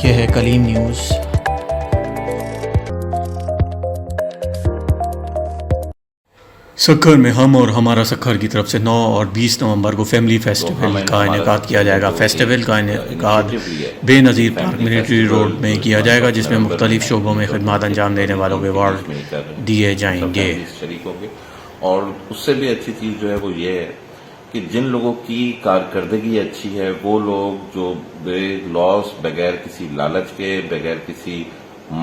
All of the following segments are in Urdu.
یہ ہے کلیم نیوز۔ سکھر میں ہم اور ہمارا سکھر کی طرف سے 9 اور 20 نومبر کو فیملی فیسٹیول کا انعقاد کیا جائے گا۔ فیسٹیول کا انعقاد بے نظیر پارک ملٹری روڈ میں کیا جائے گا، جس میں مختلف شعبوں میں خدمات انجام دینے والوں کے ایوارڈ دیے جائیں گے۔ اور اس سے بھی اچھی چیز جو ہے وہ یہ ہے کہ جن لوگوں کی کارکردگی اچھی ہے، وہ لوگ جو بے لاس، بغیر کسی لالچ کے، بغیر کسی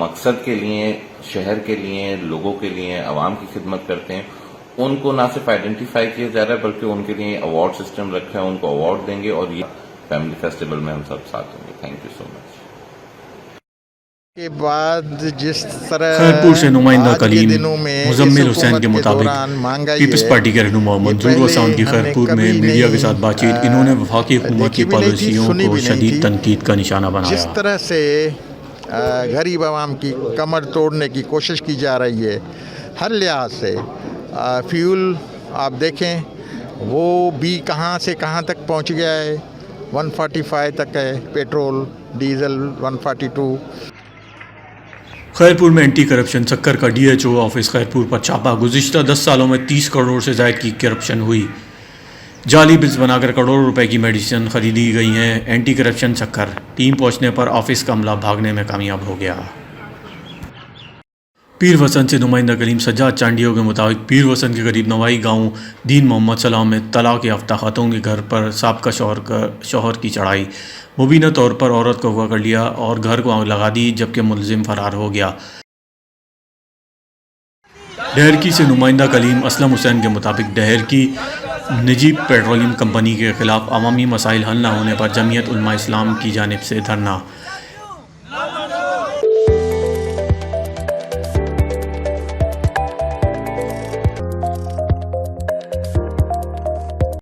مقصد کے لیے، شہر کے لیے، لوگوں کے لیے، عوام کی خدمت کرتے ہیں، ان کو نہ صرف آئیڈینٹیفائی کیا جا رہا ہے بلکہ ان کے لیے ایوارڈ سسٹم رکھا ہے، ان کو ایوارڈ دیں گے، اور یہ فیملی فیسٹیول میں ہم سب ساتھ ہوں گے۔ تھینک یو سو مچ۔ کے بعد جس طرح خیرپور سے نمائندہ آج کے کلیم دنوں میں مزمل اس حسین حکومت کے دوران مطابق مہنگائی پیپلز ہے، پارٹی کے رہنما منظور پہلے وسام کی ہم نے خیرپور میں کبھی میڈیا کے نہیں ساتھ بات چیت، انہوں نے وفاقی حکومت کی دیکھی بھی نہیں تھی، پالیسیوں سنی کو بھی نہیں شدید تھی۔ تنقید کا نشانہ جس بنایا۔ طرح سے غریب عوام کی کمر توڑنے کی کوشش کی جا رہی ہے ہر لحاظ سے، فیول آپ دیکھیں وہ بھی کہاں سے کہاں تک پہنچ گیا ہے، 145 تک ہے، پیٹرول ڈیزل 142۔ خیرپور میں اینٹی کرپشن سکر کا D H O office Khairpur پر چھاپا۔ گزشتہ 10 سالوں میں 30 کروڑ سے زائد کی کرپشن ہوئی۔ جعلی بلز بنا کر کروڑوں روپے کی میڈیسن خریدی گئی ہیں۔ اینٹی کرپشن سکر ٹیم پہنچنے پر آفس کا عملہ بھاگنے میں کامیاب ہو گیا۔ پیر وسن سے نمائندہ کلیم سجاد چانڈیو کے مطابق پیر وسن کے قریب نوائی گاؤں دین محمد سلام میں طلاق یافتہ خاتون کے گھر پر سابقہ شوہر کی چڑھائی۔ مبینہ طور پر عورت کو اغوا کر لیا اور گھر کو آگ لگا دی، جبکہ ملزم فرار ہو گیا۔ ڈہرکی سے نمائندہ کلیم اسلم حسین کے مطابق ڈہرکی نجی پیٹرولیم کمپنی کے خلاف عوامی مسائل حل نہ ہونے پر جمعیت علماء اسلام کی جانب سے دھرنا۔